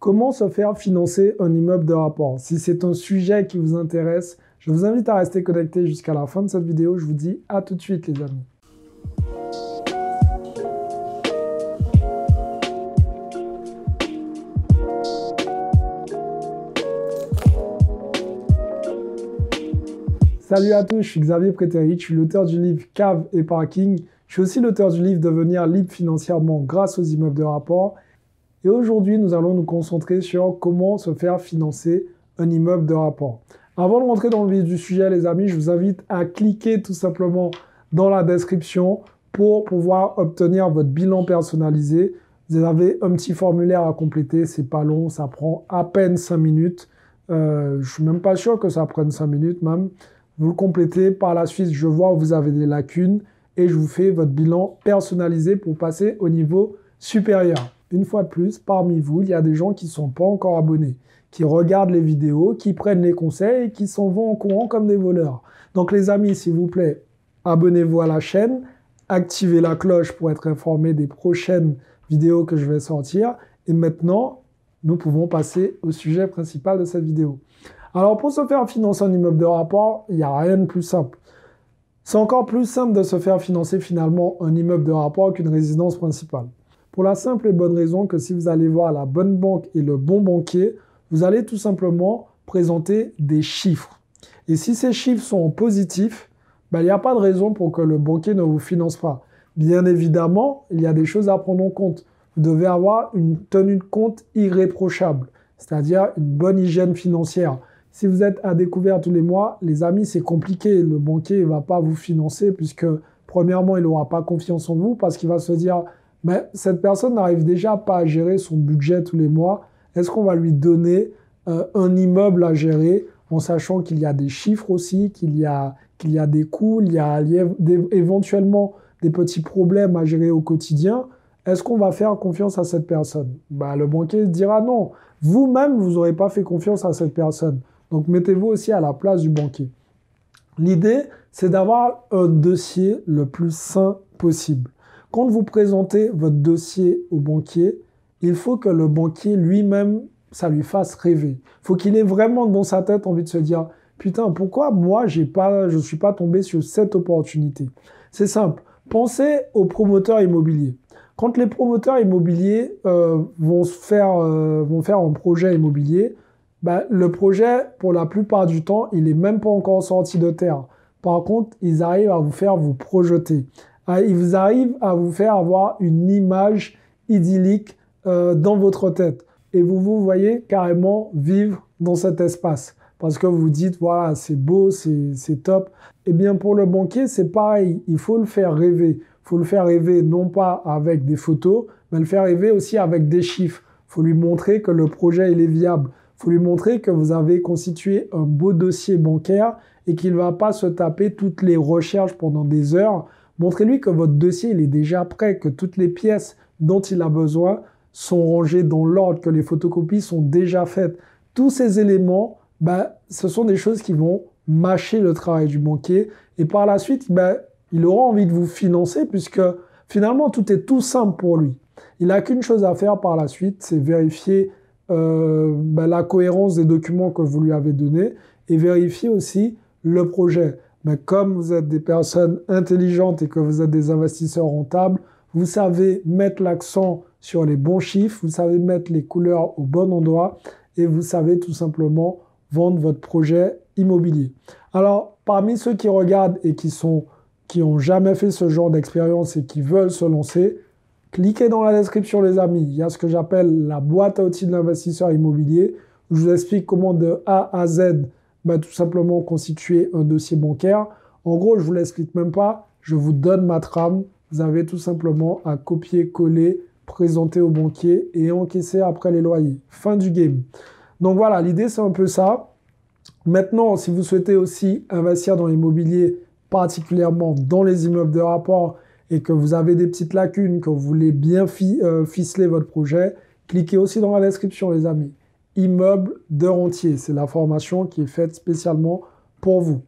Comment se faire financer un immeuble de rapport? Si c'est un sujet qui vous intéresse, je vous invite à rester connecté jusqu'à la fin de cette vidéo. Je vous dis à tout de suite les amis. Salut à tous, je suis Xavier Préteric, je suis l'auteur du livre Cave et Parking. Je suis aussi l'auteur du livre Devenir libre financièrement grâce aux immeubles de rapport. Et aujourd'hui, nous allons nous concentrer sur comment se faire financer un immeuble de rapport. Avant de rentrer dans le vif du sujet, les amis, je vous invite à cliquer tout simplement dans la description pour pouvoir obtenir votre bilan personnalisé. Vous avez un petit formulaire à compléter, c'est pas long, ça prend à peine 5 minutes. Je suis même pas sûr que ça prenne 5 minutes même. Vous le complétez, par la suite, je vois où vous avez des lacunes et je vous fais votre bilan personnalisé pour passer au niveau supérieur. Une fois de plus, parmi vous, il y a des gens qui ne sont pas encore abonnés, qui regardent les vidéos, qui prennent les conseils et qui s'en vont en courant comme des voleurs. Donc les amis, s'il vous plaît, abonnez-vous à la chaîne, activez la cloche pour être informé des prochaines vidéos que je vais sortir. Et maintenant, nous pouvons passer au sujet principal de cette vidéo. Alors pour se faire financer un immeuble de rapport, il n'y a rien de plus simple. C'est encore plus simple de se faire financer finalement un immeuble de rapport qu'une résidence principale. Pour la simple et bonne raison que si vous allez voir la bonne banque et le bon banquier, vous allez tout simplement présenter des chiffres. Et si ces chiffres sont positifs, il n'y a pas de raison pour que le banquier ne vous finance pas. Bien évidemment, il y a des choses à prendre en compte. Vous devez avoir une tenue de compte irréprochable, c'est-à-dire une bonne hygiène financière. Si vous êtes à découvert tous les mois, les amis, c'est compliqué. Le banquier ne va pas vous financer puisque, premièrement, il n'aura pas confiance en vous parce qu'il va se dire « mais cette personne n'arrive déjà pas à gérer son budget tous les mois. Est-ce qu'on va lui donner un immeuble à gérer en sachant qu'il y a des chiffres aussi, qu'il y a des coûts, il y a éventuellement des petits problèmes à gérer au quotidien. Est-ce qu'on va faire confiance à cette personne ?» Le banquier dira non. Vous-même, vous n'aurez pas fait confiance à cette personne. Donc, mettez-vous aussi à la place du banquier. L'idée, c'est d'avoir un dossier le plus sain possible. Quand vous présentez votre dossier au banquier, il faut que le banquier lui-même, ça lui fasse rêver. Il faut qu'il ait vraiment dans sa tête envie de se dire « Putain, pourquoi moi, je ne suis pas tombé sur cette opportunité ?» C'est simple. Pensez aux promoteurs immobiliers. Quand les promoteurs immobiliers vont faire un projet immobilier, le projet, pour la plupart du temps, il n'est même pas encore sorti de terre. Par contre, ils arrivent à vous faire vous projeter. Ils arrivent à vous faire avoir une image idyllique dans votre tête. Et vous voyez carrément vivre dans cet espace. Parce que vous vous dites, voilà, c'est beau, c'est top. Eh bien, pour le banquier, c'est pareil. Il faut le faire rêver. Il faut le faire rêver non pas avec des photos, mais le faire rêver aussi avec des chiffres. Il faut lui montrer que le projet il est viable. Il faut lui montrer que vous avez constitué un beau dossier bancaire et qu'il ne va pas se taper toutes les recherches pendant des heures. Montrez-lui que votre dossier il est déjà prêt, que toutes les pièces dont il a besoin sont rangées dans l'ordre, que les photocopies sont déjà faites. Tous ces éléments, ce sont des choses qui vont mâcher le travail du banquier. Et par la suite, il aura envie de vous financer puisque finalement, tout est tout simple pour lui. Il n'a qu'une chose à faire par la suite, c'est vérifier la cohérence des documents que vous lui avez donnés et vérifier aussi le projet. Mais comme vous êtes des personnes intelligentes et que vous êtes des investisseurs rentables, vous savez mettre l'accent sur les bons chiffres, vous savez mettre les couleurs au bon endroit et vous savez tout simplement vendre votre projet immobilier. Alors, parmi ceux qui regardent et qui n'ont jamais fait ce genre d'expérience et qui veulent se lancer, cliquez dans la description les amis. Il y a ce que j'appelle la boîte à outils de l'investisseur immobilier où je vous explique comment de A à Z tout simplement constituer un dossier bancaire. En gros, je ne vous l'explique même pas, je vous donne ma trame. Vous avez tout simplement à copier-coller, présenter au banquier et encaisser après les loyers. Fin du game. Donc voilà, l'idée c'est un peu ça. Maintenant, si vous souhaitez aussi investir dans l'immobilier, particulièrement dans les immeubles de rapport, et que vous avez des petites lacunes, que vous voulez bien ficeler votre projet, cliquez aussi dans la description les amis. Immeuble de rentier, c'est la formation qui est faite spécialement pour vous.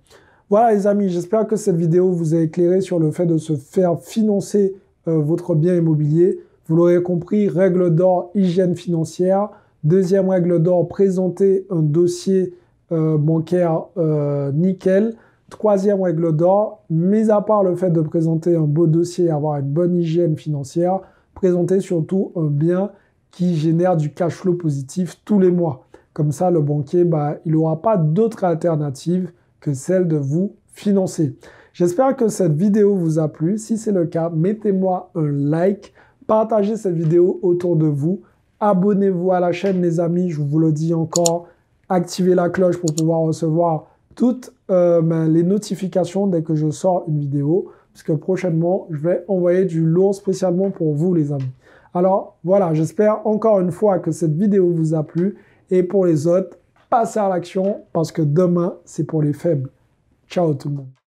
Voilà les amis, j'espère que cette vidéo vous a éclairé sur le fait de se faire financer votre bien immobilier. Vous l'aurez compris, règle d'or, hygiène financière. Deuxième règle d'or, présenter un dossier bancaire nickel. Troisième règle d'or, mis à part le fait de présenter un beau dossier et avoir une bonne hygiène financière, présenter surtout un bien qui génère du cash flow positif tous les mois. Comme ça, le banquier, il n'aura pas d'autre alternative que celle de vous financer. J'espère que cette vidéo vous a plu. Si c'est le cas, mettez-moi un like, partagez cette vidéo autour de vous, abonnez-vous à la chaîne les amis, je vous le dis encore, activez la cloche pour pouvoir recevoir toutes les notifications dès que je sors une vidéo, parce que prochainement, je vais envoyer du lourd spécialement pour vous les amis. Alors voilà, j'espère encore une fois que cette vidéo vous a plu, et pour les autres, passez à l'action, parce que demain, c'est pour les faibles. Ciao tout le monde.